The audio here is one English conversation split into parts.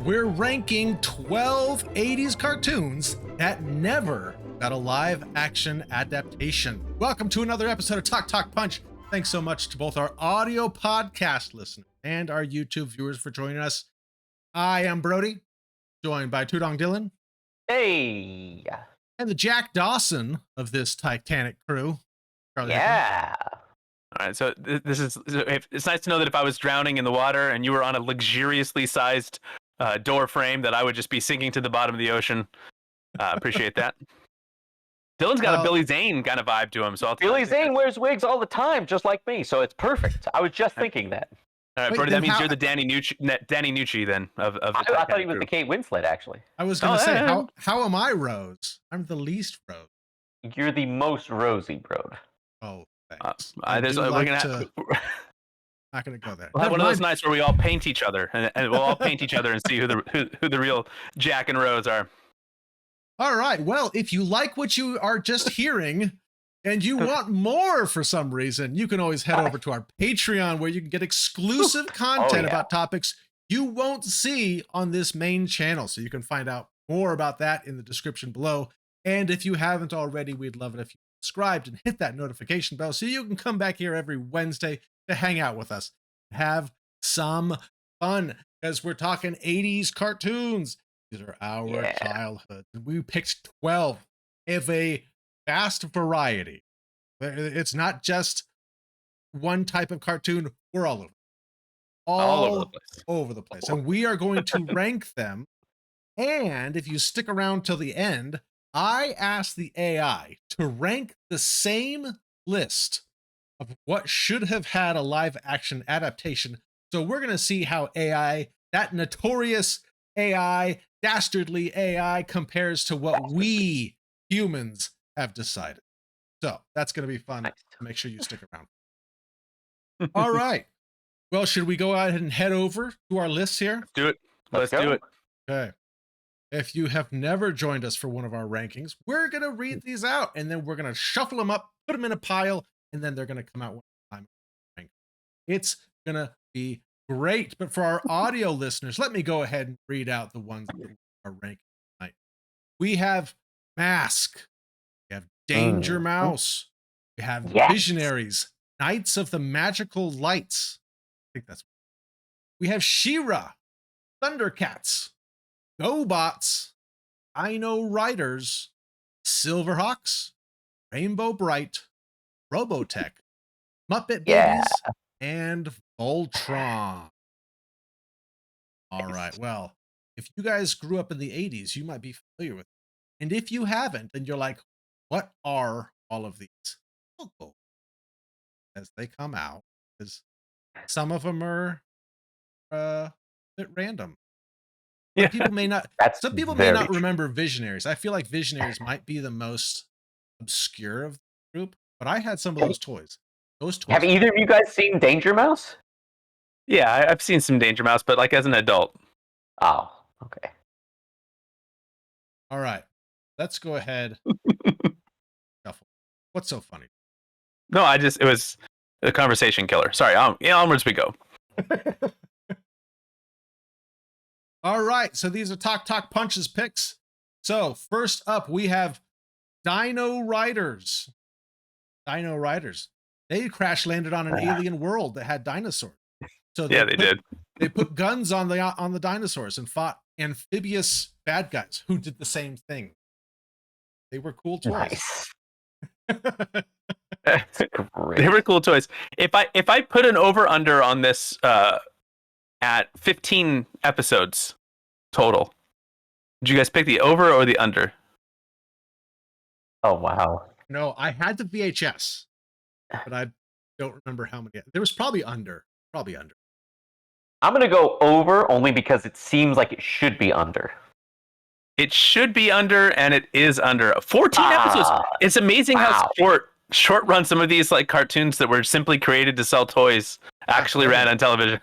we're ranking 12 80s cartoons that never got a live action adaptation. Welcome to another episode of Talk Punch. Thanks so much to both our audio podcast listeners and our YouTube viewers for joining us. I am Brody, joined by Tudong Dylan. Hey! And the Jack Dawson of this Titanic crew, Charlie Yeah! Hickman. All right, so it's nice to know that if I was drowning in the water and you were on a luxuriously sized door frame, that I would just be sinking to the bottom of the ocean. Appreciate that. Dylan's got a Billy Zane kind of vibe to him, so Billy Zane wears wigs all the time, just like me, so it's perfect. I was just thinking that. All right, Wait, Brody, that means how- you're the Danny Nucci then of the I thought he was the Kate Winslet, actually. I was going to say, yeah. how am I Rose? I'm the least Rose. You're the most rosy, bro. Oh, thanks. not Not going to go there. We'll have Never one of those mind. nights where we all paint each other, and we'll all paint each other and see who the real Jack and Rose are. All right. Well, if you like what you are just hearing and you want more for some reason, you can always head over to our Patreon where you can get exclusive content about topics you won't see on this main channel. So you can find out more about that in the description below. And if you haven't already, we'd love it if you subscribed and hit that notification bell so you can come back here every Wednesday to hang out with us, have some fun, because we're talking 80s cartoons. These are our childhood. We picked 12 of a vast variety. It's not just one type of cartoon. We're all over. All over the place. And we are going to rank them. And if you stick around till the end, I asked the AI to rank the same list of what should have had a live action adaptation. So we're going to see how AI, that notorious AI, dastardly AI, compares to what we humans have decided. So that's going to be fun. Make sure you stick around. All right. Well, should we go ahead and head over to our list here? Let's do it. Let's do it. Okay. If you have never joined us for one of our rankings, we're going to read these out and then we're going to shuffle them up, put them in a pile, and then they're going to come out one time. It's going to be great. But for our audio listeners, let me go ahead and read out the ones that are ranking tonight. We have Mask. We have Danger Mouse. We have Visionaries. Knights of the Magical Lights. I think that's. We have She-Ra. Thundercats. GoBots, Dino Riders, Silverhawks, Rainbow Bright, Robotech, Muppet Babies, and Voltron. All right. Well, if you guys grew up in the 80s, you might be familiar with it. And if you haven't, and you're like, what are all of these? We'll go as they come out, because some of them are a bit random. Yeah. People may not. Some people may not remember Visionaries. I feel like Visionaries might be the most obscure of the group, but I had some of those toys. Have either of you guys seen Danger Mouse? Yeah, I've seen some Danger Mouse, but like as an adult. Oh, okay. All right, let's go ahead. Shuffle. What's so funny? No, it was a conversation killer. Sorry, onwards we go. All right, so these are Talk Punches picks. So first up, we have Dino Riders. Dino Riders. They crash landed on an alien world that had dinosaurs. So they did. They put guns on the dinosaurs and fought amphibious bad guys who did the same thing. They were cool toys. Nice. They were cool toys. If I put an over under on this at 15 episodes total, did you guys pick the over or the under? Oh wow. No, I had the VHS, but I don't remember how many. There was probably under. I'm gonna go over only because it seems like it should be under. It should be under, and it is under. 14 episodes. It's amazing how short run some of these like cartoons that were simply created to sell toys actually ran on television.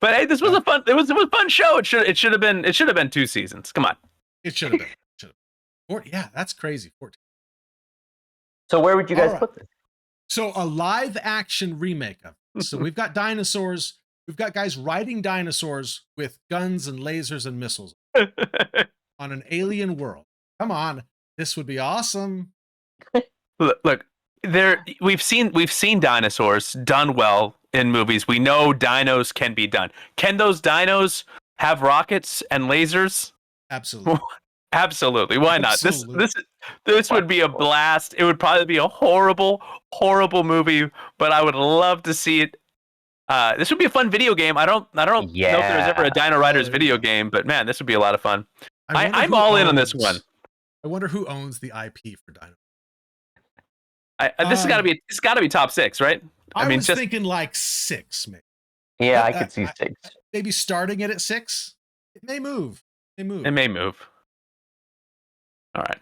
But hey, this was a fun. It was a fun show. It should have been 2 seasons. Come on. It should have been. Yeah, that's crazy. 14. So where would you guys put this? So a live action remake of it. So we've got dinosaurs, We've got guys riding dinosaurs with guns and lasers and missiles on an alien world. Come on, this would be awesome. Look, we've seen dinosaurs done well in movies. We know dinos can be done. Can those dinos have rockets and lasers? Absolutely. Absolutely. Why not? Absolutely. This would be a blast. It would probably be a horrible movie, but I would love to see it. This would be a fun video game. I don't know if there's ever a Dino Riders video game, but man, this would be a lot of fun. I'm all in on this one. I wonder who owns the IP for Dino. This has got to be top 6, right? I mean, was thinking like 6, maybe. Yeah, I could see 6. Maybe starting it at 6. It may move. It may move. All right,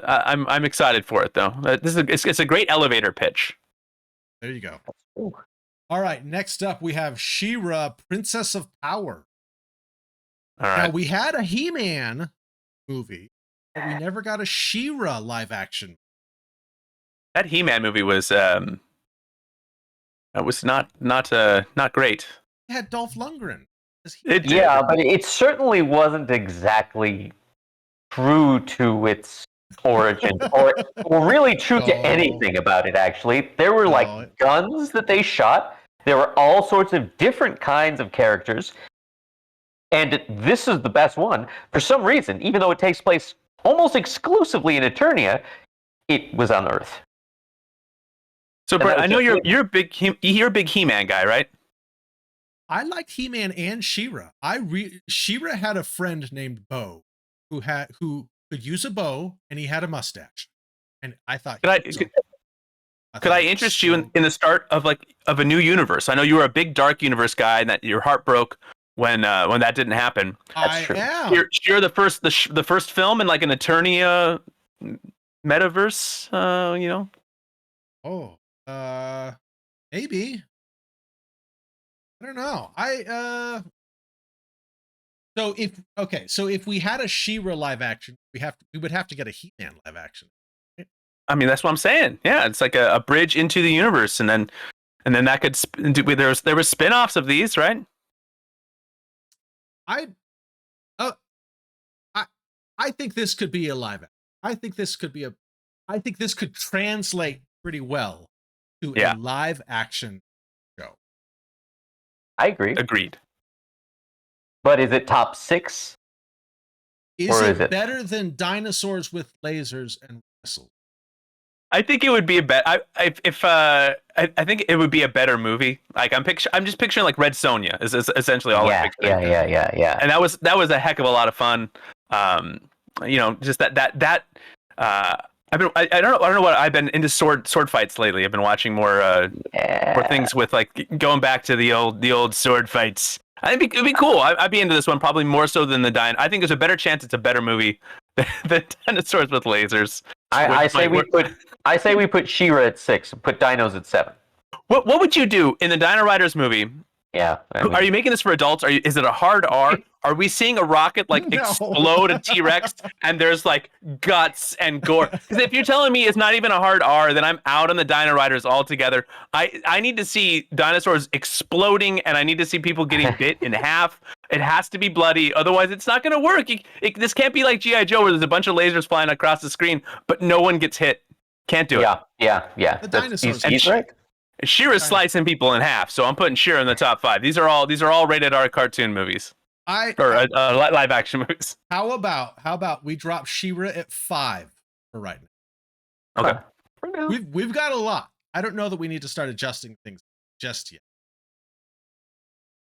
I'm excited for it though. It's a great elevator pitch. There you go. Ooh. All right, next up we have She-Ra, Princess of Power. All right. Now we had a He-Man movie, but we never got a She-Ra live action. That He-Man movie was not great. It had Dolph Lundgren. Yeah, but it certainly wasn't exactly true to its origin, or really true to anything about it, actually. There were like guns that they shot. There were all sorts of different kinds of characters. And this is the best one. For some reason, even though it takes place almost exclusively in Eternia, it was on Earth. So, Brett, I know you're a big He-Man guy, right? I liked He-Man and She-Ra. She-Ra had a friend named Bo who could use a bow, and he had a mustache. And I thought, could I interest you in the start of a new universe? I know you were a big Dark Universe guy, and that your heart broke when that didn't happen. That's true. You're the first film in like an Eternia metaverse. You know. Oh, maybe. I don't know. So if we had a She-Ra live action, we would have to get a He-Man live action. Right? I mean, that's what I'm saying. Yeah, it's like a bridge into the universe, and then that could there was spin-offs of these, right? I think this could be a live action. I think this could translate pretty well to a live action show. I agree. Agreed. But is it top 6? Is it better than dinosaurs with lasers and whistles? I think it would be I think it would be a better movie. Like I'm just picturing like Red Sonja is essentially all I'm picturing. Yeah. And that was a heck of a lot of fun. Just that. I don't know what I've been into sword fights lately. I've been watching more things with like going back to the old sword fights. I think it'd be cool. I'd be into this one probably more so than the Dino. I think there's a better chance it's a better movie than Dinosaurs with Lasers. I say we put She-Ra at 6, put Dinos at 7. What would you do in the Dino Riders movie? Yeah. Are you making this for adults? Is it a hard R? Are we seeing a rocket explode a T-Rex and there's like guts and gore? Because if you're telling me it's not even a hard R, then I'm out on the Dino Riders altogether. I need to see dinosaurs exploding, and I need to see people getting bit in half. It has to be bloody, otherwise it's not going to work. This can't be like G.I. Joe where there's a bunch of lasers flying across the screen, but no one gets hit. Can't do it. Yeah. The dinosaurs. He's right. She-Ra's slicing people in half, so I'm putting She-Ra in the top 5. These are all rated R cartoon movies. Live action movies. How about we drop She-Ra at 5 for right now? Okay. We've got a lot. I don't know that we need to start adjusting things just yet.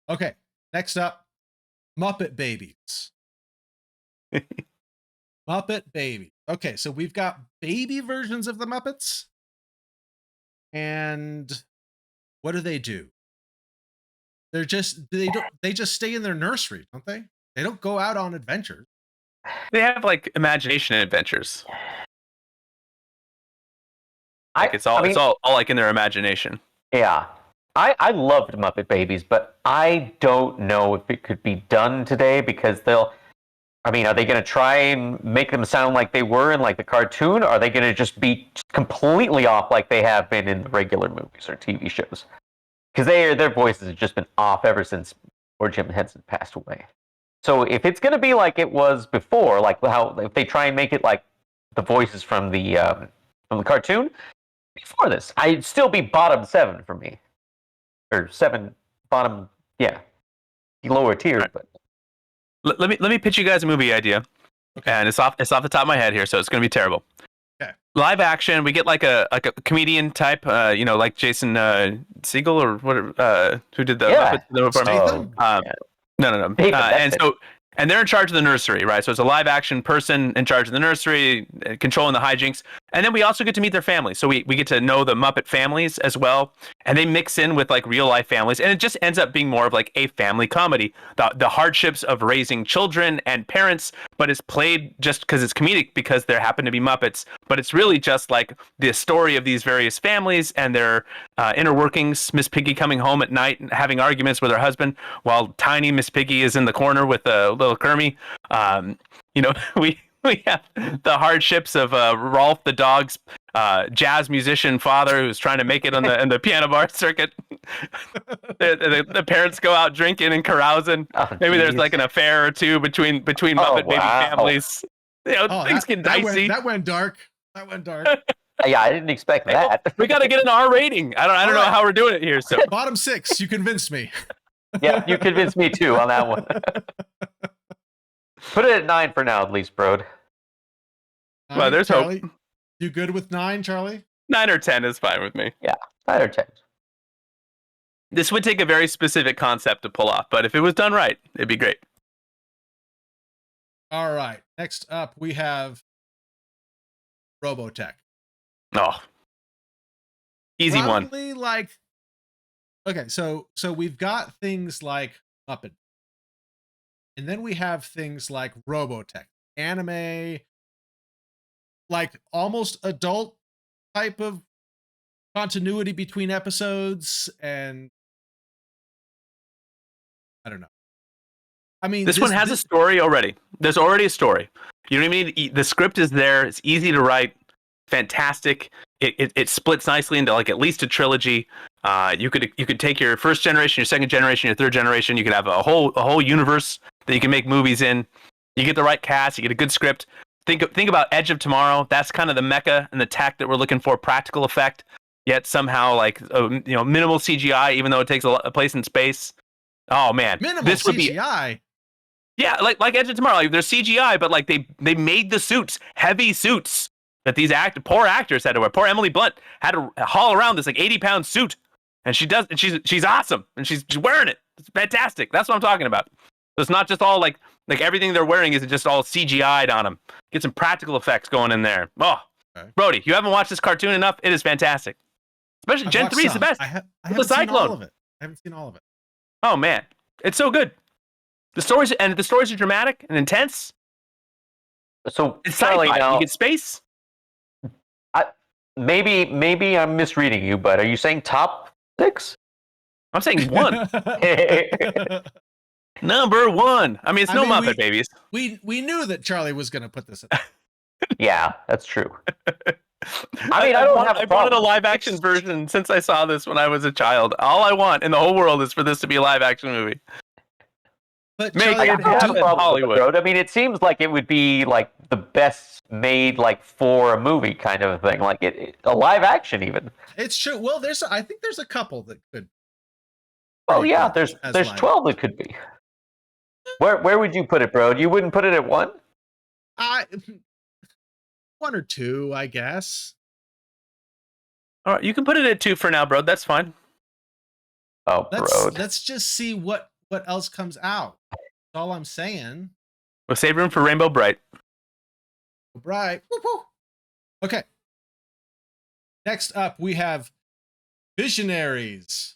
Okay, next up, Muppet Babies. Muppet Babies. Okay, so we've got baby versions of the Muppets. And what do? They just stay in their nursery, don't they? They don't go out on adventures. They have like imagination adventures. It's all like in their imagination. Yeah. I loved Muppet Babies, but I don't know if it could be done today because are they going to try and make them sound like they were in like the cartoon? Or are they going to just be completely off like they have been in the regular movies or TV shows? because their voices have just been off ever since Jim Henson passed away. So if it's going to be like it was before, like how if they try and make it like the voices from the cartoon before this, I'd still be bottom 7 for me, or 7 bottom, yeah, lower tier. Right. But let me pitch you guys a movie idea, and it's off the top of my head here, so it's going to be terrible. Okay. Live action, we get like a comedian type, like Jason Segel or whatever, who did the Muppets. No. And they're in charge of the nursery, right? So it's a live action person in charge of the nursery, controlling the hijinks. And then we also get to meet their families. So we get to know the Muppet families as well. And they mix in with like real life families. And it just ends up being more of like a family comedy. The hardships of raising children and parents, but it's played just because it's comedic because there happen to be Muppets. But it's really just like the story of these various families and their inner workings. Miss Piggy coming home at night and having arguments with her husband while tiny Miss Piggy is in the corner with little Kermie. We have the hardships of Rolf the dog's jazz musician father who's trying to make it on the piano bar circuit. the parents go out drinking and carousing. Maybe there's like an affair or two between Muppet baby families. Things get dicey. That went dark. Yeah, I didn't expect that. We got to get an R rating. I don't know how we're doing it here. So bottom 6. You convinced me. Yeah, you convinced me too on that one. Put it at 9 for now, at least, Brode. Well, there's Charlie, hope. You good with 9, Charlie? 9 or 10 is fine with me. Yeah, 9 or 10. This would take a very specific concept to pull off, but if it was done right, it'd be great. All right. Next up, we have Robotech. Oh, easy Probably one. Like, okay, so we've got things like Muppet, and then we have things like Robotech, anime, like almost adult type of continuity between episodes, and I don't know. I mean, this one has a story already. There's already a story. You know what I mean? The script is there. It's easy to write. Fantastic. It splits nicely into like at least a trilogy. You could take your first generation, your second generation, your third generation. You could have a whole universe that you can make movies in. You get the right cast. You get a good script. Think about Edge of Tomorrow. That's kind of the mecha and the tech that we're looking for. Practical effect, yet somehow like minimal CGI, even though it takes a place in space. Oh man, minimal this would CGI. Yeah, like Edge of Tomorrow. Like, there's CGI, but like they made the suits, heavy suits that these poor actors had to wear. Poor Emily Blunt had to haul around this like 80-pound suit, and she's awesome, and she's wearing it. It's fantastic. That's what I'm talking about. So it's not just all like everything they're wearing isn't just all CGI'd on them. Get some practical effects going in there. Oh, okay. Brody, you haven't watched this cartoon enough. It is fantastic. Especially Gen 3 is the best. I haven't seen all of it. I haven't seen all of it. Oh man, it's so good. The stories are dramatic and intense. So it's sci-fi. You get space. Maybe I'm misreading you, but are you saying top 6? I'm saying 1. Number 1. I mean, it's Muppet Babies. We knew that Charlie was going to put this in. Yeah, that's true. I mean, I wanted a live action version since I saw this when I was a child. All I want in the whole world is for this to be a live action movie. But Charlie, Hollywood. I mean, it seems like it would be like the best made like for a movie kind of thing, like a live action even. It's true. Well, I think there's a couple that could. Oh yeah, there's 12 that could be. Where would you put it, bro? You wouldn't put it at 1? 1 or 2, I guess. All right, you can put it at 2 for now, bro. That's fine. Oh, bro. Let's just see what else comes out. That's all I'm saying. We'll save room for Rainbow Bright. Bright. Woo-hoo. Okay. Next up, we have Visionaries,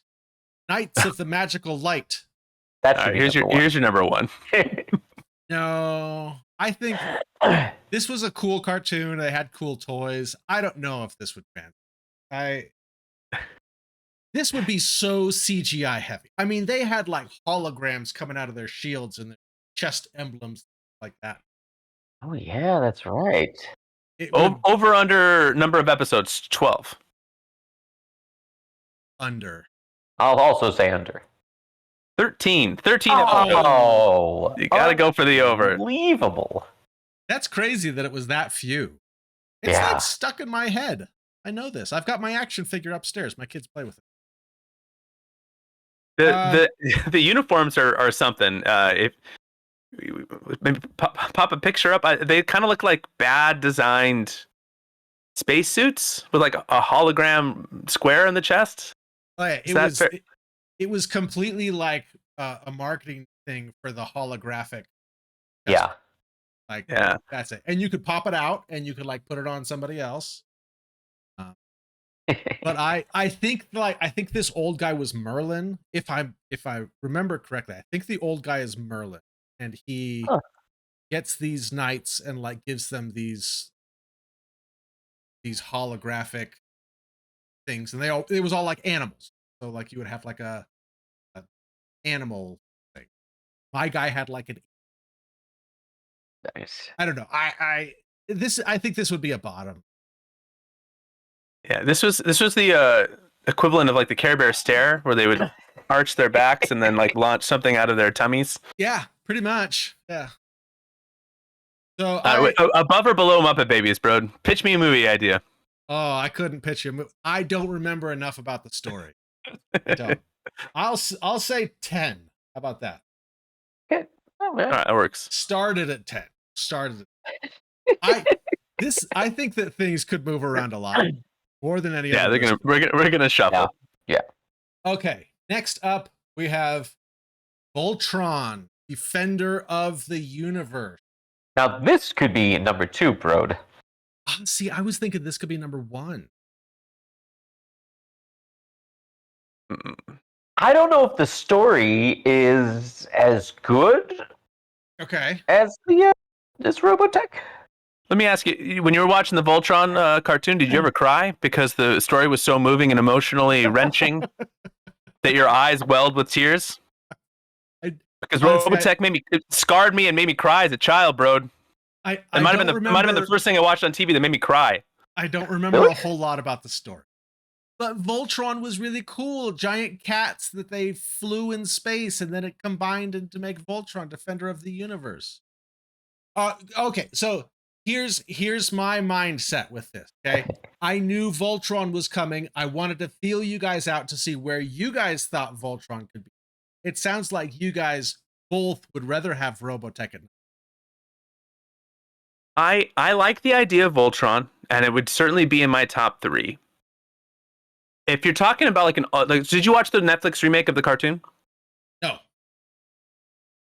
Knights of the Magical Light. Here's your number 1. No, I think this was a cool cartoon. They had cool toys. I don't know if this would translate. This would be so CGI heavy. I mean, they had like holograms coming out of their shields and their chest emblems like that. Oh yeah, that's right. Over under number of episodes, 12. Under. I'll also say under. 13 episodes. Oh, You gotta go for the over. Unbelievable. That's crazy that it was that few. It's like stuck in my head. I know this. I've got my action figure upstairs. My kids play with it. The uniforms are something. If maybe pop a picture up, they kind of look like bad designed spacesuits with like a hologram square in the chest. Oh, yeah, it was completely like a marketing thing for the holographic. Yeah. Like, that's it. And you could pop it out and you could like put it on somebody else. But I think this old guy was Merlin. If I remember correctly, I think the old guy is Merlin, and he gets these knights and like gives them these holographic things, and it was all like animals. So like you would have like a animal thing. My guy had like an. Nice. I don't know. I think this would be a bottom. Yeah, this was the equivalent of like the Care Bear stare, where they would arch their backs and then like launch something out of their tummies. Yeah, pretty much. Yeah. So above or below Muppet Babies, bro? Pitch me a movie idea. Oh, I couldn't pitch you. I don't remember enough about the story. I don't. I'll say 10. How about that? Okay. Oh, all right, that works. Started at 10. I think that things could move around a lot more than any other. Yeah, we're gonna shuffle. Yeah. Okay. Next up, we have Voltron, Defender of the Universe. Now this could be number 2, Brode. See, I was thinking this could be number 1. I don't know if the story is as good. Okay. As this Robotech. Let me ask you: when you were watching the Voltron cartoon, did you ever cry because the story was so moving and emotionally wrenching that your eyes welled with tears? Because Robotech scarred me and made me cry as a child, bro. It might have been the first thing I watched on TV that made me cry. I don't remember a whole lot about the story. But Voltron was really cool. Giant cats that they flew in space, and then it combined to make Voltron, Defender of the Universe. Okay, so here's my mindset with this. Okay, I knew Voltron was coming. I wanted to feel you guys out to see where you guys thought Voltron could be. It sounds like you guys both would rather have Robotech. I like the idea of Voltron, and it would certainly be in my top 3. If you're talking about did you watch the Netflix remake of the cartoon? No.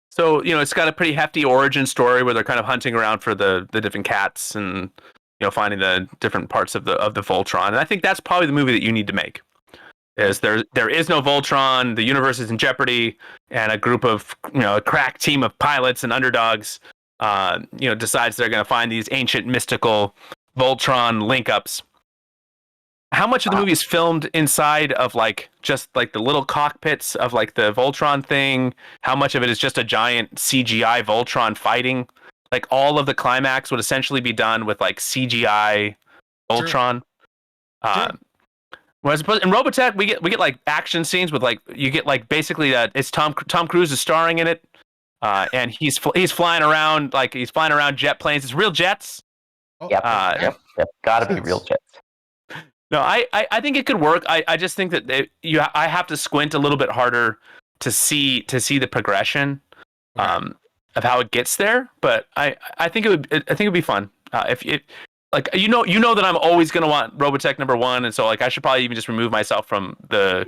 So, it's got a pretty hefty origin story where they're kind of hunting around for the different cats and, finding the different parts of the Voltron. And I think that's probably the movie that you need to make. Is there is no Voltron, the universe is in jeopardy, and a group of, a crack team of pilots and underdogs, decides they're going to find these ancient mystical Voltron link-ups. How much of the movie is filmed inside of just the little cockpits of the Voltron thing? How much of it is just a giant CGI Voltron fighting? All of the climax would essentially be done with CGI Voltron. Sure. Whereas in Robotech, we get action scenes with you get basically it's Tom Cruise is starring in it, and he's flying around jet planes. It's real jets. Yep. Gotta be real jets. No, I think it could work. I just think that I have to squint a little bit harder to see the progression of how it gets there. But I think it'd be fun. If you know that I'm always gonna want Robotech number 1, and so I should probably even just remove myself from the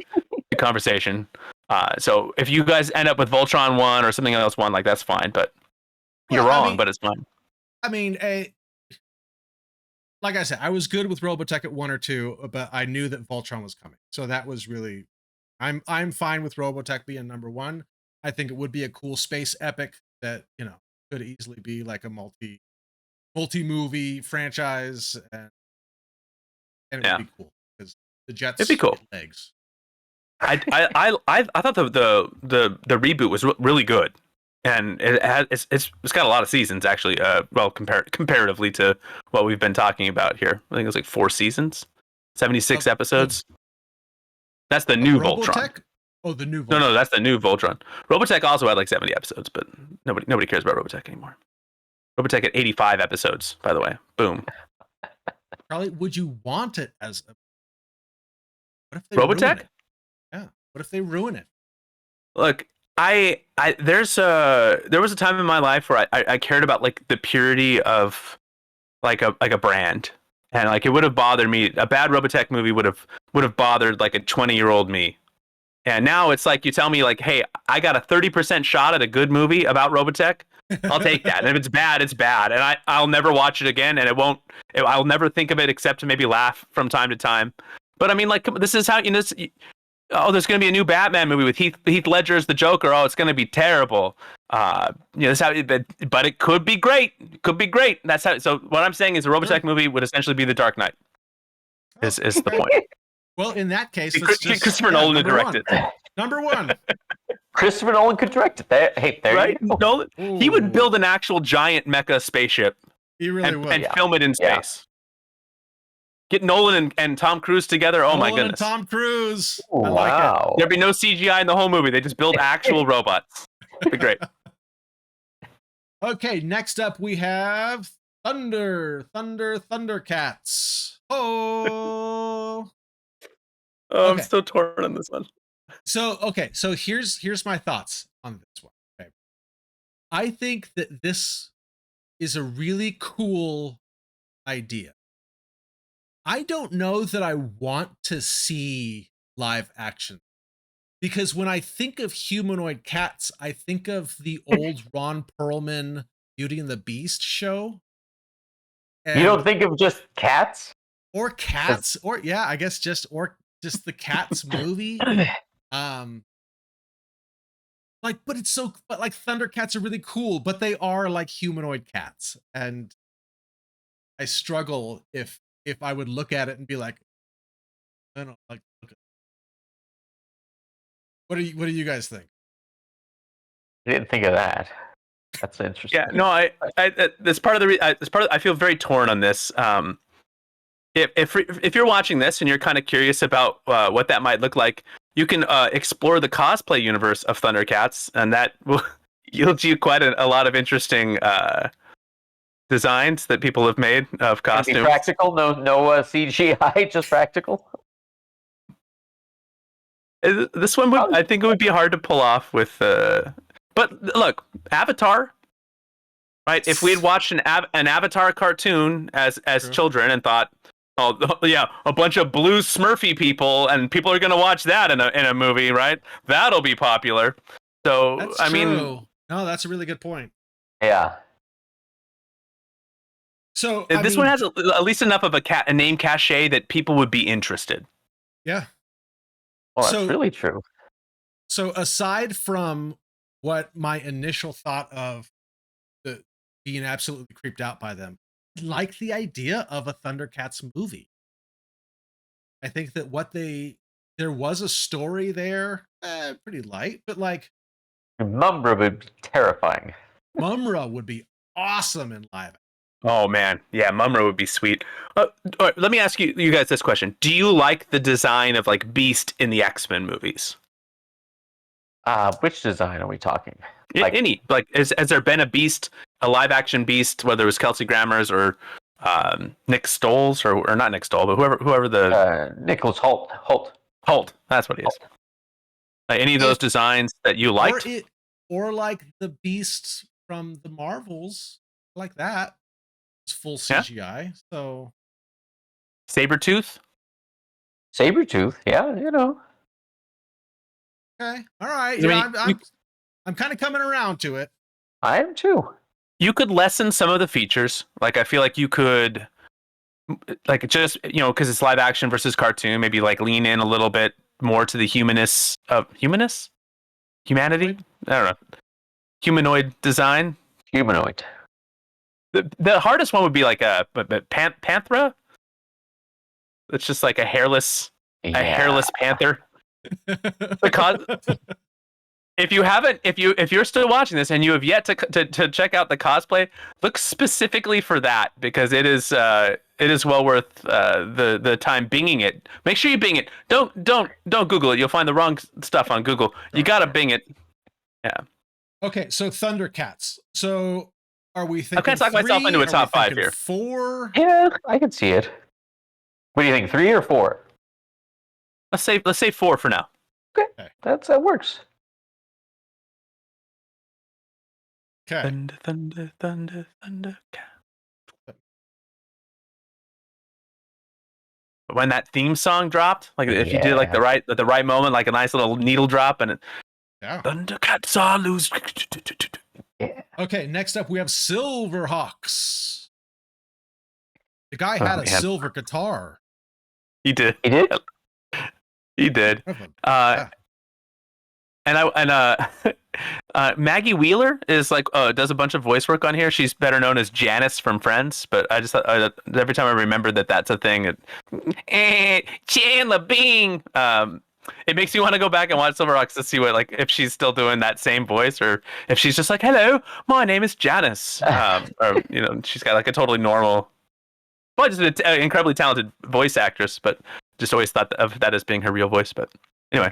conversation. So if you guys end up with Voltron 1 or something else 1, that's fine. But you're wrong, but it's fine. I mean, like I said, I was good with Robotech at 1 or 2, but I knew that Voltron was coming. So that was really, I'm fine with Robotech being number 1. I think it would be a cool space epic that, could easily be a multi-movie franchise, and it would be cool because the jets it'd be cool. Legs. I thought the reboot was really good. And it's got a lot of seasons, actually. Comparatively to what we've been talking about here, I think it was 4 seasons, 76 episodes. That's the new Voltron. Oh, the new Voltron. No, that's the new Voltron. Robotech also had like 70 episodes, but nobody cares about Robotech anymore. Robotech had 85 episodes, by the way. Boom. Charlie, would you want it as a... What if they Robotech? ruin it? Yeah. What if they ruin it? Look, there was a time in my life where I cared about like the purity of like a brand, and like it would have bothered me. A bad Robotech movie would have bothered like a 20-year-old me. And now it's like you tell me like, hey, I got a 30% shot at a good movie about Robotech. I'll take that. And if it's bad, it's bad, and I'll never watch it again, and I'll never think of it except to maybe laugh from time to time. But I mean, like, this is how there's going to be a new Batman movie with Heath Ledger as the Joker. Oh, it's going to be terrible. That's how. But it could be great. It could be great. That's how. So what I'm saying is, a Robotech movie would essentially be The Dark Knight. Is the point? Well, in that case, Christopher Nolan would direct it. Number one. Christopher Nolan could direct it. There Right? you go. Nolan, he would build an actual giant mecha spaceship. He really would. And film it in space. Get Nolan and Tom Cruise together. Oh, my Nolan goodness. And Tom Cruise. Ooh, I like wow. There'd be no CGI in the whole movie. They just build actual robots. It'd be great. Okay, next up we have Thundercats. Oh. Oh, Okay. I'm so torn on this one. So here's my thoughts on this one. Okay. I think that this is a really cool idea. I don't know that I want to see live action, because when I think of humanoid cats, I think of the old Ron Perlman Beauty and the Beast show. You don't think of just cats? Or cats, or yeah, I guess just the Cats movie. But like Thundercats are really cool, but they are like humanoid cats, and I struggle if I would look at it and be like, I don't like. What do you guys think? I didn't think of that. That's interesting. Yeah, no, I feel very torn on this. If you're watching this and you're kind of curious about what that might look like, you can explore the cosplay universe of Thundercats, and that will yield you quite a lot of interesting designs that people have made of costumes. Be practical, no CGI, just practical. This one I think it would be hard to pull off with. But look, Avatar. Right? If we had watched an Avatar cartoon as children and thought, oh yeah, a bunch of blue Smurfy people, and people are going to watch that in a movie, right? That'll be popular. So That's I true. mean, no, that's a really good point. Yeah. So this one has at least enough of a name cachet that people would be interested. Yeah. Well, that's really true. So aside from what my initial thought of being absolutely creeped out by them, I like the idea of a Thundercats movie. I think that there was a story there, pretty light, but like Mumra would be terrifying. Mumra would be awesome in live. Oh man, yeah, Mumra would be sweet. All right, let me ask you guys this question: do you like the design of like Beast in the X-Men movies? Which design are we talking? Has there been a Beast, a live action Beast, whether it was Kelsey Grammer's or Nick Stoll's or not Nick Stoll, but whoever the Nicholas Holt. That's what he is. Any of those designs that you liked, or like the Beast from the Marvels, like that. It's full CGI. So Sabretooth, yeah, you know. Okay, all right. I mean, I'm kind of coming around to it. I am too. You could lessen some of the features. Like I feel like you could, like just because it's live action versus cartoon, maybe like lean in a little bit more to the humanity. I don't know. Humanoid design. Humanoid. The hardest one would be like a Panthera. It's just like a hairless panther. If you're still watching this and you have yet to check out the cosplay, look specifically for that, because it is it is well worth the time binging it. Make sure you bing it. Don't Google it. You'll find the wrong stuff on Google. You gotta bing it. Yeah. Okay, so Thundercats. So are we thinking? I can't talk myself into a top 5 here. 4? Yeah, I can see it. What do you think? 3 or 4? Let's say 4 for now. Okay. That works. Okay. Thunder. When that theme song dropped, like if you did like the right moment, like a nice little needle drop, and Thundercats are loose. Yeah. Okay, next up we have Silverhawks. The guy had a silver guitar. He did. He did. And Maggie Wheeler is like does a bunch of voice work on here. She's better known as Janice from Friends, but I just every time I remember that's a thing. Chandler Bing. It makes me want to go back and watch Silverhawks to see what if she's still doing that same voice or if she's just like, "Hello, my name is Janice," or she's got like a totally normal, well, just an incredibly talented voice actress, but just always thought of that as being her real voice, but. Anyway,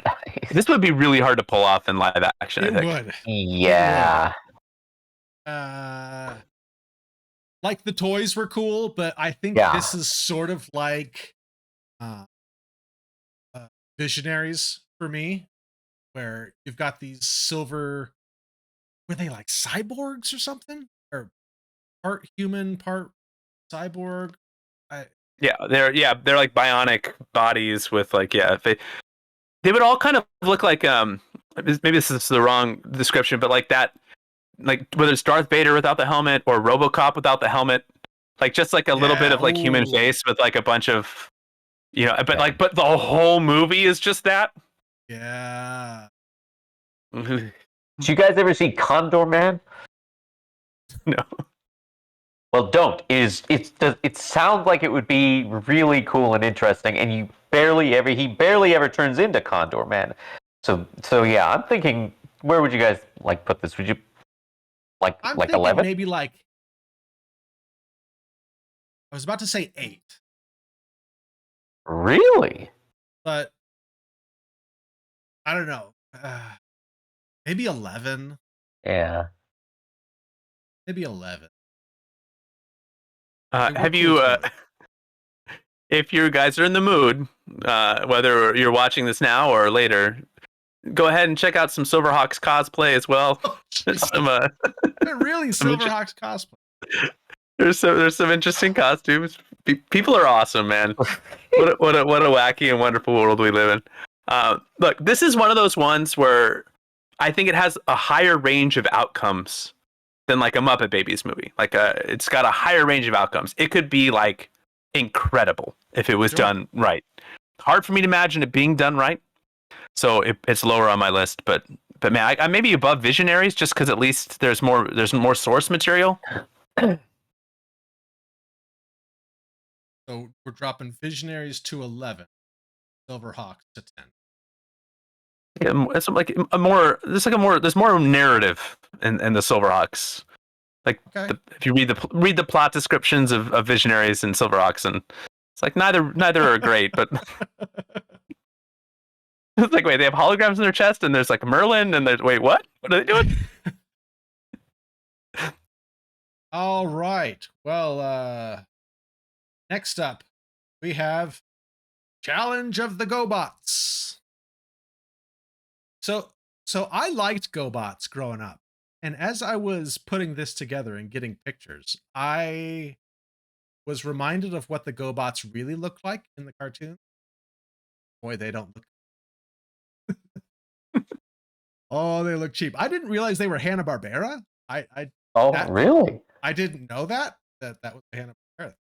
this would be really hard to pull off in live action, I think. Would. Yeah. Like the toys were cool, but I think this is sort of like Visionaries for me, where you've got these silver, were they like cyborgs or something? Or part human, part cyborg? They're like bionic bodies with they would all kind of look like maybe this is the wrong description, but like that, like whether it's Darth Vader without the helmet or RoboCop without the helmet, like just like a little bit of like human face with like a bunch of but the whole movie is just that. Yeah. Did you guys ever see Condor Man? No. Well, don't. It sounds like it would be really cool and interesting, and he barely ever turns into Condor Man. So yeah, I'm thinking, where would you guys put this? Would you like 11? Maybe I was about to say 8. Really? But I don't know. Maybe 11. Yeah. Maybe 11. Have you, if you guys are in the mood, whether you're watching this now or later, go ahead and check out some Silverhawks cosplay as well. Really Silverhawks cosplay. There's some interesting costumes. People are awesome, man. What a wacky and wonderful world we live in. Look, this is one of those ones where I think it has a higher range of outcomes than like a Muppet Babies movie. It's got a higher range of outcomes. It could be like incredible if it was done right. Hard for me to imagine it being done right. So it's lower on my list, but man, I may be above Visionaries just because at least there's more source material. So we're dropping Visionaries to 11, Silverhawks to 10. It's like there's more narrative in the Silverhawks. If you read the plot descriptions of Visionaries and Silverhawks, and it's like neither are great, but it's like, wait, they have holograms in their chest, and there's like Merlin, and there's what are they doing? All right. Well, next up we have Challenge of the GoBots. So I liked GoBots growing up. And as I was putting this together and getting pictures, I was reminded of what the GoBots really looked like in the cartoon. Boy, they don't look. Oh, they look cheap. I didn't realize they were Hanna-Barbera. Really? I didn't know that was Hanna-Barbera.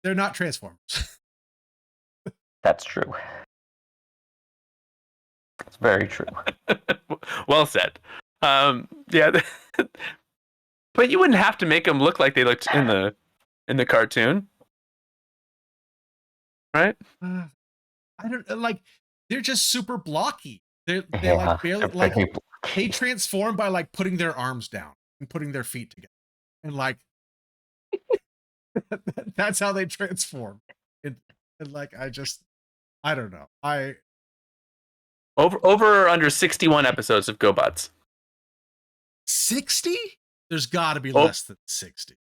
They're not Transformers. That's true. It's very true. Well said. Yeah, but you wouldn't have to make them look like they looked in the cartoon, right? I don't like. They're just super blocky. They're like barely they transform by like putting their arms down and putting their feet together. and like that's how they transform. And like I don't know. Over or under 61 episodes of GoBots. 60? There's got to be Oh. less than 60.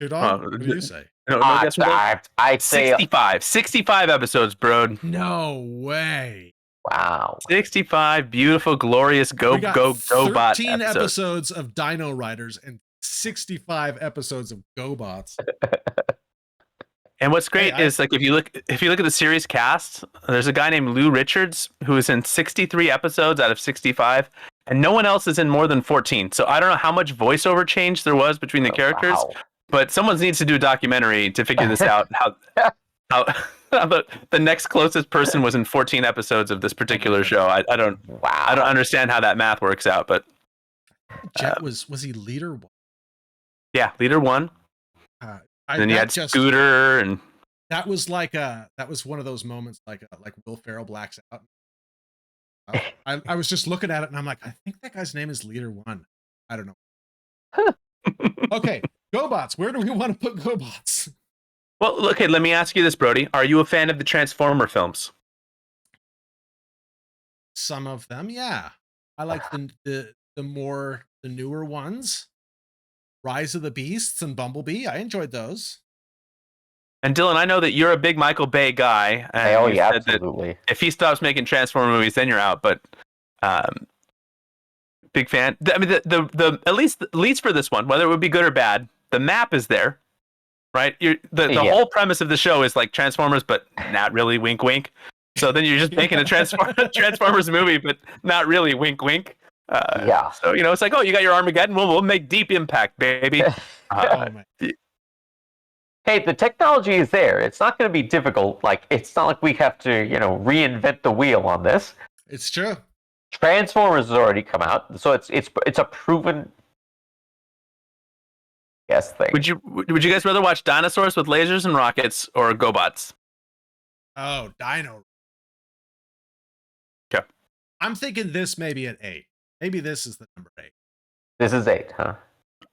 Dude, what do you say? No, I say 65 episodes, bro. No way. wow. 65 beautiful, glorious We got GoBot 13 episodes. episodes of Dino Riders and 65 episodes of GoBots. And what's great is like if you look at the series cast, there's a guy named Lou Richards who is in 63 episodes out of 65, and no one else is in more than 14. So I don't know how much voiceover change there was between the characters, but someone needs to do a documentary to figure this out. How the next closest person was in 14 episodes of this particular show. I don't understand how that math works out, but Jet was he leader one? Yeah, leader one. And then you had Scooter, and that was one of those moments like Will Ferrell blacks out. I was just looking at it and I'm like, I think that guy's name is Leader One. I don't know. Okay, GoBots. Where do we want to put GoBots? Well, okay, let me ask you this, Brody. Are you a fan of the Transformer films? Some of them, yeah. I like the newer ones. Rise of the Beasts and Bumblebee. I enjoyed those. And Dylan, I know that you're a big Michael Bay guy. And yeah, absolutely. If he stops making Transformer movies, then you're out. But big fan. I mean, the at least for this one, whether it would be good or bad, the map is there, right? The whole premise of the show is like Transformers, but not really. Wink, wink. So then you're just making a Transformers movie, but not really. Wink, wink. So it's like, oh, you got your Armageddon. We'll make Deep Impact, baby. Hey, the technology is there. It's not going to be difficult. Like, it's not like we have to, reinvent the wheel on this. It's true. Transformers has already come out, so it's a proven thing. Would you guys rather watch dinosaurs with lasers and rockets or GoBots? Oh, Dino. Okay. I'm thinking this maybe at 8. Maybe this is the number 8. This is 8, huh?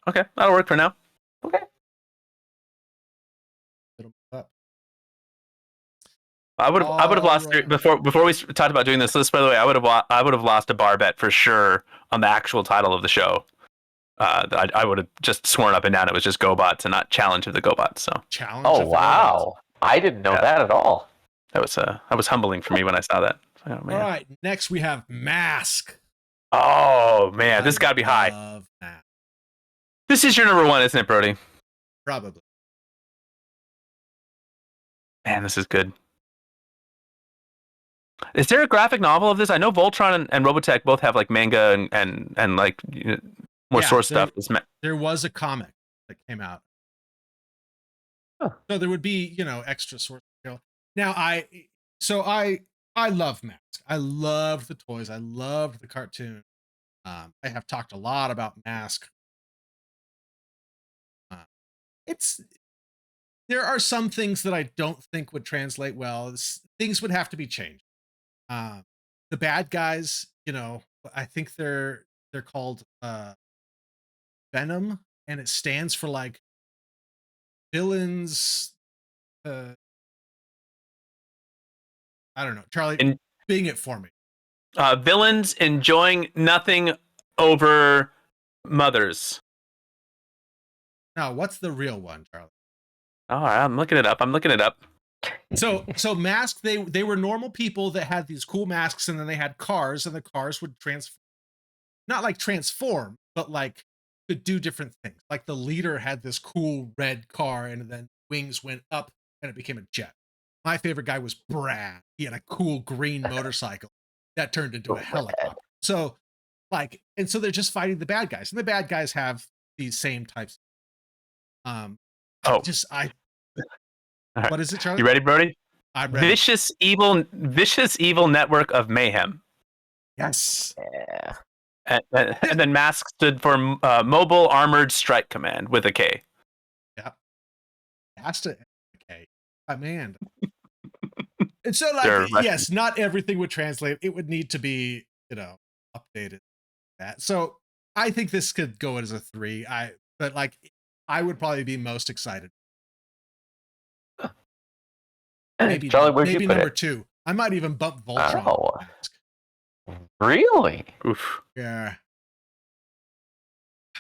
Okay, that'll work for now. Okay. I would have lost before we talked about doing this list. By the way, I would have lost a bar bet for sure on the actual title of the show. I would have just sworn up and down it was just GoBots and not Challenge of the GoBots. So Challenge. Oh wow, I didn't know that at all. That was humbling for me when I saw that. Oh, man. All right, next we have Mask. Oh man, this got to be high. Mask. This is your number 1, isn't it, Brody? Probably. Man, this is good. Is there a graphic novel of this? I know Voltron and Robotech both have like manga and like more source stuff. There was a comic that came out. Huh. So there would be, extra source material. Now I love Mask. I loved the toys. I loved the cartoon. I have talked a lot about Mask. There are some things that I don't think would translate well. Things would have to be changed. The bad guys, I think they're called Venom, and it stands for like villains. I don't know, Charlie. Bing it for me. Villains enjoying nothing over mothers. Now, what's the real one, Charlie? All right, I'm looking it up. So Mask, they were normal people that had these cool masks, and then they had cars, and the cars would not like transform, but like could do different things. Like the leader had this cool red car, and then wings went up, and it became a jet. My favorite guy was Brad. He had a cool green motorcycle that turned into a helicopter. So so they're just fighting the bad guys, and the bad guys have these same types. What is it, Charlie? You ready, Brody? I'm ready. Vicious evil network of mayhem. Yes. Yeah. And then Mask stood for Mobile Armored Strike Command with a K. Yeah. Has to okay. Man. And so, like, yes, not everything would translate. It would need to be, updated. that. So I think this could go as a 3. But like I would probably be most excited. Maybe Charlie, where'd maybe you put number it? 2. I might even bump Voltron. Oh, really? Oof. Yeah.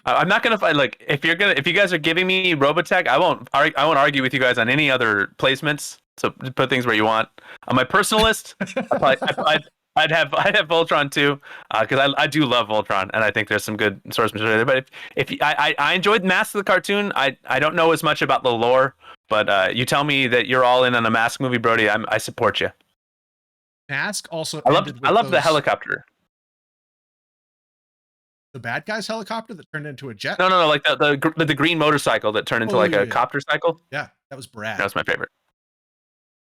I'm not gonna fight. Like, if you guys are giving me Robotech, I won't argue with you guys on any other placements. So put things where you want. On my personal list, I'd have Voltron too, because I do love Voltron, and I think there's some good source material there. But if I enjoyed Mask of the cartoon, I don't know as much about the lore, but you tell me that you're all in on a Mask movie, Brody. I support you. Mask also. I love the helicopter. The bad guy's helicopter that turned into a jet? No, like the green motorcycle that turned into a copter cycle. Yeah, that was Brad. That was my favorite.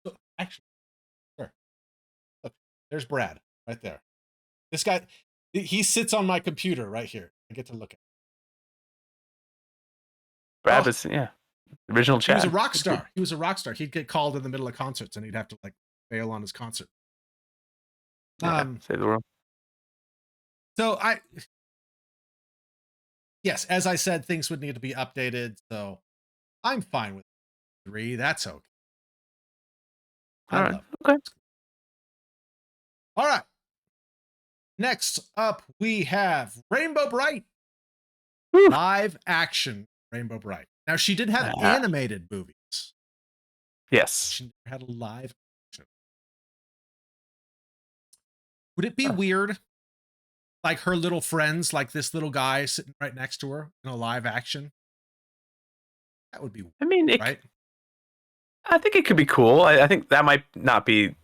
So, actually, sure. Look, there's Brad right there. This guy, he sits on my computer right here. I get to look at Brad was original He Chad. was a rock star. He was a rock star. He'd get called in the middle of concerts and he'd have to like bail on his concert. Save the world. So yes, as I said, things would need to be updated. So I'm fine with 3. That's okay. All right. Okay. All right. Next up, we have Rainbow Bright. Woo. Live action Rainbow Bright. Now, she did have animated movies. Yes. She had a live action. Would it be weird? Like her little friends, like this little guy sitting right next to her in a live action? That would be weird, I mean, right? I think it could be cool. I think that might not be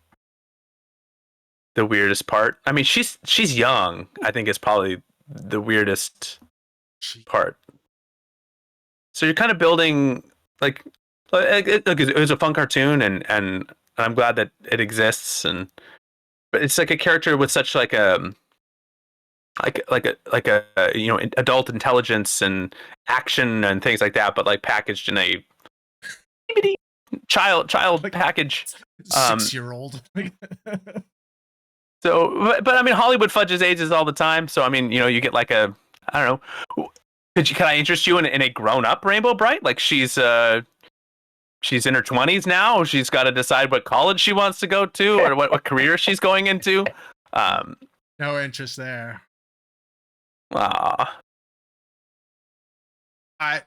the weirdest part. I mean, she's young. I think it's probably the weirdest part. So you're kind of building like it was a fun cartoon, and I'm glad that it exists. But it's like a character with such like a adult intelligence and action and things like that, but like packaged in a child like, package. 6-year-old. So, but I mean, Hollywood fudges ages all the time. So I mean, you get like I don't know. Can I interest you in a grown-up Rainbow Bright? Like she's in her 20s now. She's got to decide what college she wants to go to or what career she's going into. No interest there.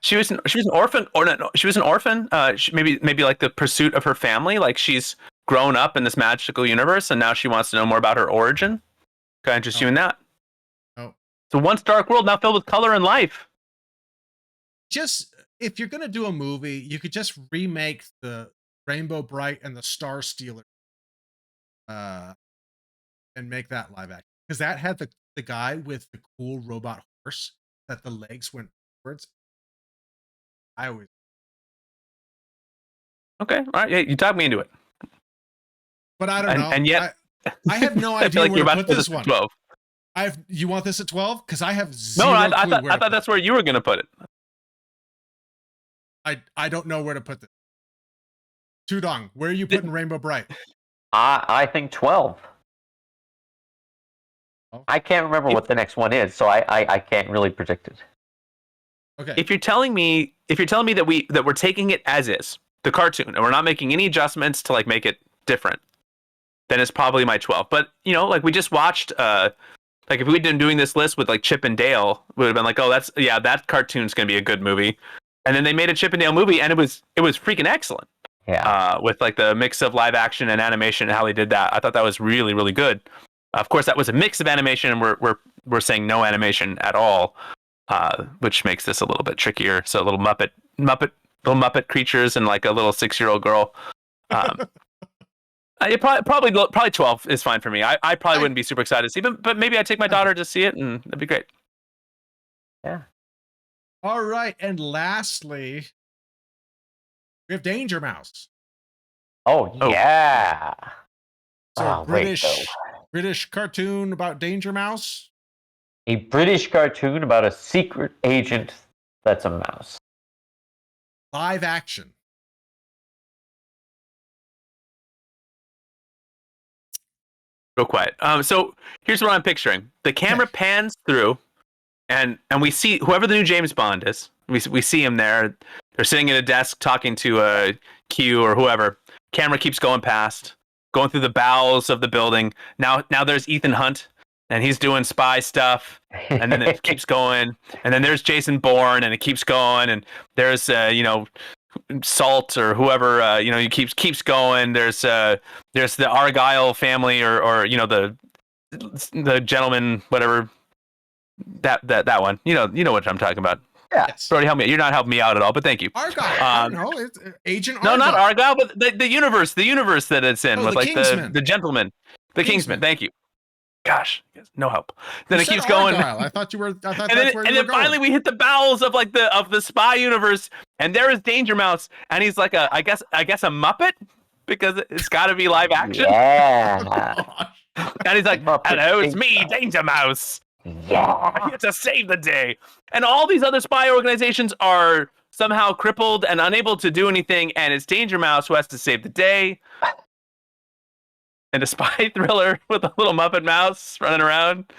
She was an orphan, or no, she was an orphan. Maybe like the pursuit of her family. Like she's grown up in this magical universe, and now she wants to know more about her origin. Can I interest you in that? Oh, so once dark world, now filled with color and life. Just if you're gonna do a movie, you could just remake the Rainbow Bright and the Star Stealer, and make that live action, because that had the guy with the cool robot horse that the legs went backwards. Okay, all right. Yeah, you talked me into it. But I don't know. And yet, I have no idea like where to put this one. 12. You want this at 12? Because I have zero. No, I thought that's where you were going to put it. I don't know where to put this. Tudong, where are you putting Rainbow Bright? I think 12. Oh. I can't remember what the next one is, so I can't really predict it. Okay. If you're telling me that we're taking it as is, the cartoon, and we're not making any adjustments to like make it different, then it's probably my 12. But like we just watched like if we'd been doing this list with like Chip and Dale, we would have been like, oh, that cartoon's gonna be a good movie. And then they made a Chip and Dale movie, and it was freaking excellent. Yeah. With like the mix of live action and animation and how they did that, I thought that was really, really good. Of course, that was a mix of animation, and we're saying no animation at all, which makes this a little bit trickier. So little Muppet creatures and like a little 6-year-old girl. Probably 12 is fine for me. I probably wouldn't be super excited to see, but maybe I'd take my daughter to see it, and that'd be great. Yeah. All right, and lastly, we have Danger Mouse. Oh yeah. So British cartoon about Danger Mouse. A British cartoon about a secret agent that's a mouse. Live action. Real quiet. So here's what I'm picturing. The camera pans through and we see whoever the new James Bond is. We see him there. They're sitting at a desk talking to Q or whoever. Camera keeps going past, going through the bowels of the building. Now there's Ethan Hunt, and he's doing spy stuff. And then it keeps going. And then there's Jason Bourne, and it keeps going. And there's Salt or whoever he keeps going. There's the Argyle family or the gentleman, whatever. That one. You know what I'm talking about. Yeah. Yes. Brody, help me. You're not helping me out at all, but thank you. Argyle. No, it's Agent Argyle. No, not Argyle, but the universe that it's in with the like Kingsman. the gentleman, the Kingsman. Thank you. Gosh, no help. Then You it said keeps going. Argyle. I thought that's where And you were then finally going. we hit the bowels of the spy universe, and there is Danger Mouse, and he's like I guess a Muppet because it's got to be live action. Yeah. And he's like, "Hello, it's me, Danger Mouse. Yeah. I'm here to save the day." And all these other spy organizations are somehow crippled and unable to do anything, and it's Danger Mouse who has to save the day. And a spy thriller with a little Muppet mouse running around.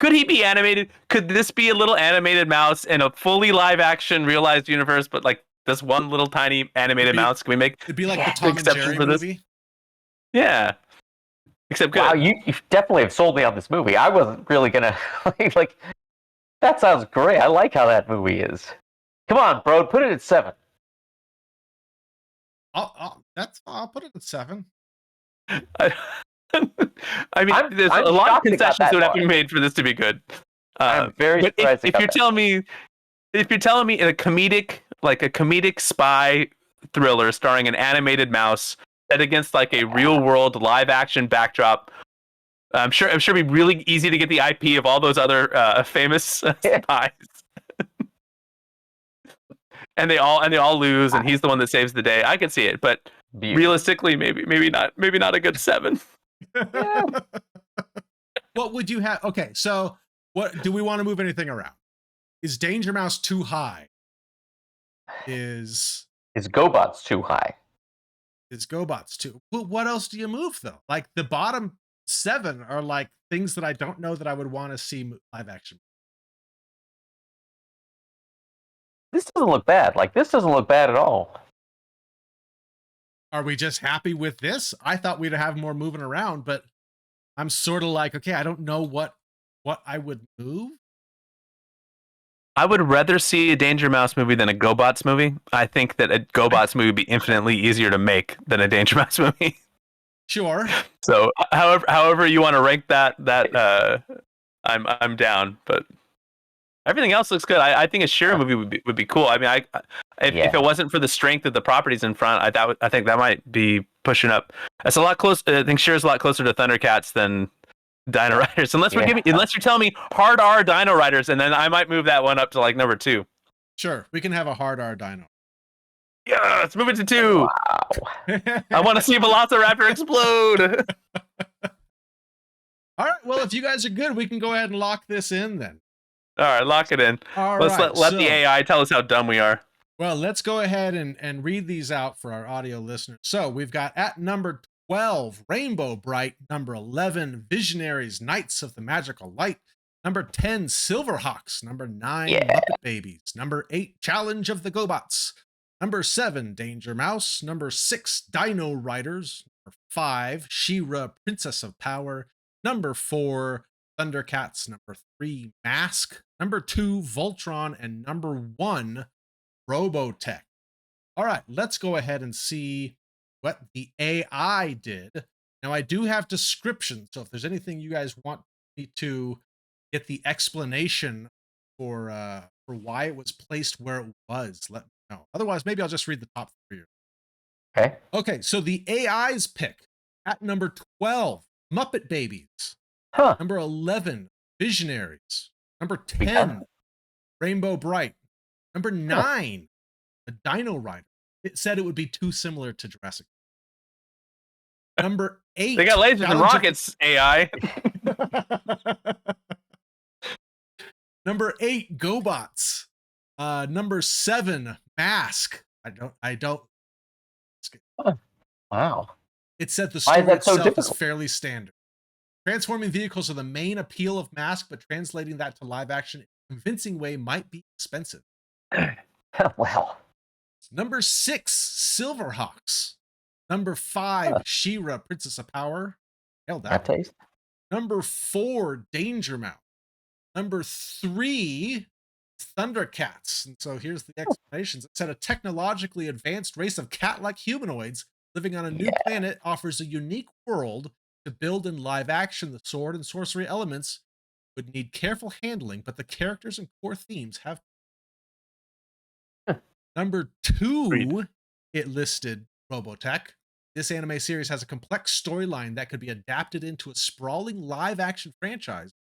Could he be animated? Could this be a little animated mouse in a fully live action realized universe, but like this one little tiny animated mouse? Can we make It'd be like the Tom and exception Jerry for this? movie. Yeah. Except good. Wow, you definitely have sold me on this movie. I wasn't really gonna like. That sounds great. I like how that movie is. Come on, bro, put it at 7. I'll put it at 7. I mean, there's I'm a lot of shocked it got concessions that that would have to far. be made for this to be good. I'm very But surprised. if you're telling me in a comedic spy thriller starring an animated mouse set against like a real world live action backdrop, I'm sure it'd be really easy to get the IP of all those other famous spies. and they all lose, and he's the one that saves the day. I can see it, but realistically, maybe not a good 7. What would you have? Okay, so what do we want to move anything around? Is Danger Mouse too high? Is GoBots too high? GoBots too? Well, what else do you move though? Like the bottom 7 are like things that I don't know that I would want to see live action. This doesn't look bad. Like, this doesn't look bad at all. Are we just happy with this? I thought we'd have more moving around, but I'm sort of like, okay, I don't know what I would move. I would rather see a Danger Mouse movie than a GoBots movie. I think that a GoBots movie would be infinitely easier to make than a Danger Mouse movie. Sure. So, however you want to rank that I'm down. But everything else looks good. I think a Shira movie would be cool. I mean, if it wasn't for the strength of the properties in front, I think that might be pushing up. It's a lot close. I think Shira's a lot closer to Thundercats than Dino Riders. Unless you're telling me hard R Dino Riders, and then I might move that one up to like number 2. Sure, we can have a hard R Dino. Yeah, let's move it to 2. Wow. I want to see Velociraptor explode. All right. Well, if you guys are good, we can go ahead and lock this in then. All right, lock it in. Let's let the AI tell us how dumb we are. Well, let's go ahead and read these out for our audio listeners. So we've got at number 12, Rainbow Bright. Number 11, Visionaries, Knights of the Magical Light. Number 10, Silverhawks. Number 9, Muppet Babies. Number 8, Challenge of the GoBots. Number 7, Danger Mouse. Number 6, Dino Riders. Number 5, She-Ra, Princess of Power. Number 4, Thundercats. Number 3, Mask. Number 2, Voltron. And number 1, Robotech. All right, let's go ahead and see what the AI did. Now, I do have descriptions, so if there's anything you guys want me to get the explanation for why it was placed where it was, let me know. Otherwise, maybe I'll just read the top 3. Okay. Okay, so the AI's pick at number 12, Muppet Babies. Huh. Number 11, Visionaries. Number 10, Rainbow Bright. Number 9, a Dino Rider. It said it would be too similar to Jurassic. Number 8. They got lasers and rockets, AI. Number 8, GoBots. Number 7, Mask. I don't. Wow. It said the Why story is that so itself is difficult? fairly standard. Transforming vehicles are the main appeal of Mask, but translating that to live action is convincing way might be expensive. Well, Number 6, Silverhawks. Number 5, She-Ra, Princess of Power. Held that. taste. Number 4, Danger Mouse. Number 3, Thundercats. And so here's the explanations. It said a technologically advanced race of cat-like humanoids living on a new planet offers a unique world to build in live action. The sword and sorcery elements would need careful handling, but the characters and core themes have. Number 2, it listed Robotech. This anime series has a complex storyline that could be adapted into a sprawling live action franchise.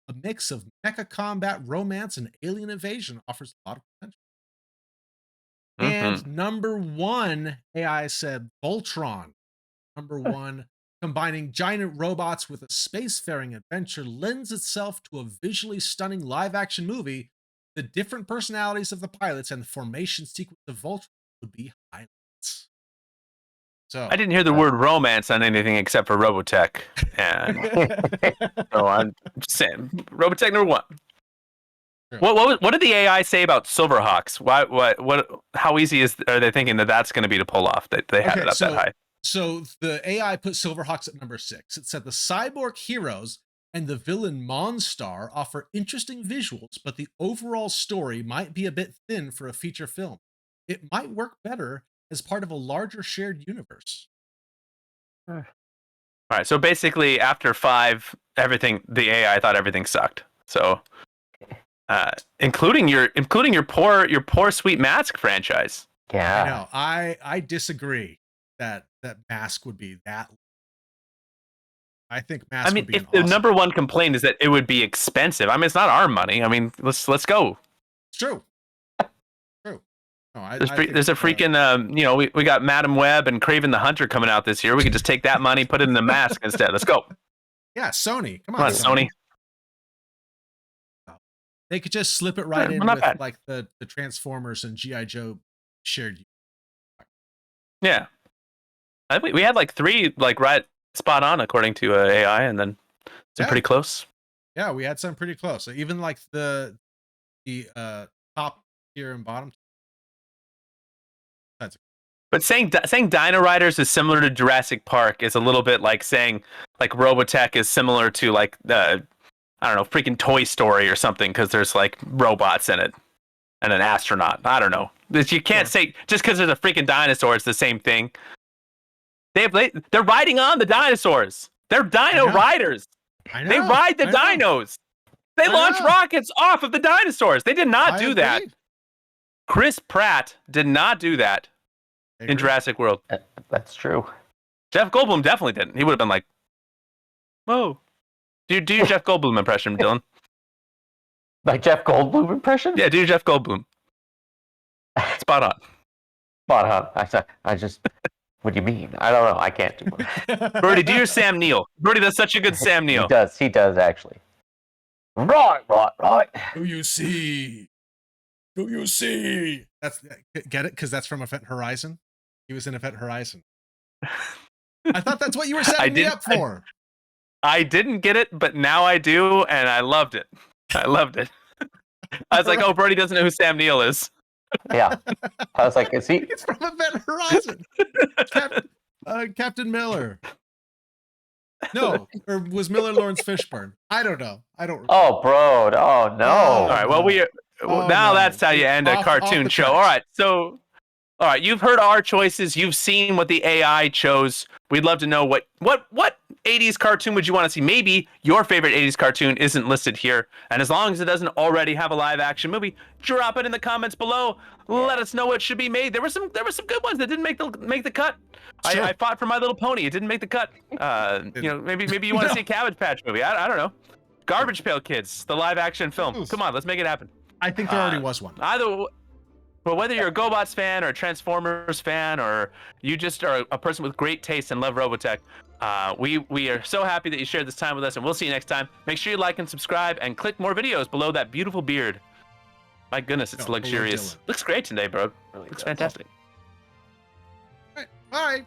A mix of mecha combat, romance, and alien invasion offers a lot of potential. And number 1, AI said Voltron. Number 1, combining giant robots with a spacefaring adventure lends itself to a visually stunning live action movie. The different personalities of the pilots and the formation sequence of Voltron would be highlights. So I didn't hear the word romance on anything except for Robotech. And so I'm just saying, Robotech number 1. Sure. What did the AI say about Silverhawks? What? How easy are they thinking that that's going to be to pull off? That they had it up that high. So the AI put Silverhawks at number 6. It said the cyborg heroes and the villain Monstar offer interesting visuals, but the overall story might be a bit thin for a feature film. It might work better as part of a larger shared universe. All right. So basically, after 5, the AI thought everything sucked. So, including your poor Sweet Mask franchise. Yeah. I know. I disagree that Mask would be that. I think Mask. I mean, would be if the number 1 complaint is that it would be expensive, I mean, it's not our money. I mean, let's go. It's true. True. No, there's a freaking we got Madam Web and Craven the Hunter coming out this year. We could just take that money, put it in the Mask instead. Let's go. Yeah, Sony. Come on, Sony. They could just slip it right in with like the Transformers and G.I. Joe shared. Yeah, we had like 3 like right spot on according to AI, and then some pretty close. Yeah, we had some pretty close. Even like the top tier and bottom. But saying Dino Riders is similar to Jurassic Park is a little bit like saying like Robotech is similar to like the I don't know freaking Toy Story or something because there's like robots in it and an astronaut. I don't know. You can't say just because there's a freaking dinosaur it's the same thing. They're riding on the dinosaurs. They're Dino Riders. They ride the dinos. They launch rockets off of the dinosaurs. They did not do that. Chris Pratt did not do that in Jurassic World. That's true. Jeff Goldblum definitely didn't. He would have been like, "Whoa." Do your Jeff Goldblum impression, Dylan. Like Jeff Goldblum impression? Yeah, do your Jeff Goldblum. Spot on. Spot on. I just... What do you mean? I don't know. I can't do it. Brody, do your Sam Neill. Brody does such a good Sam Neill. He does actually. Right. Do you see? That's get it? Because that's from Event Horizon. He was in Event Horizon. I thought that's what you were setting me up for. I didn't get it, but now I do, and I loved it. I was like, oh, Brody doesn't know who Sam Neill is. Yeah. I was like, is he? It's from Event Horizon. Captain Miller. No, or was Miller Lawrence Fishburne? I don't know. I don't. Oh, bro. Oh, no. All right. Well, that's how you end a cartoon show. All right. So, all right. You've heard our choices. You've seen what the AI chose. We'd love to know what 80s cartoon would you want to see? Maybe your favorite 80s cartoon isn't listed here. And as long as it doesn't already have a live action movie, drop it in the comments below. Let us know what should be made. There were some good ones that didn't make the cut. Sure. I fought for My Little Pony. It didn't make the cut. Maybe you want to see a Cabbage Patch movie. I don't know. Garbage Pail Kids, the live action film. Come on, let's make it happen. I think there already was one. Well, whether you're a GoBots fan or a Transformers fan, or you just are a person with great taste and love Robotech, we are so happy that you shared this time with us, and we'll see you next time. Make sure you like and subscribe, and click more videos below that beautiful beard. My goodness, it's luxurious. Looks great today, bro. Looks fantastic. All right. Bye.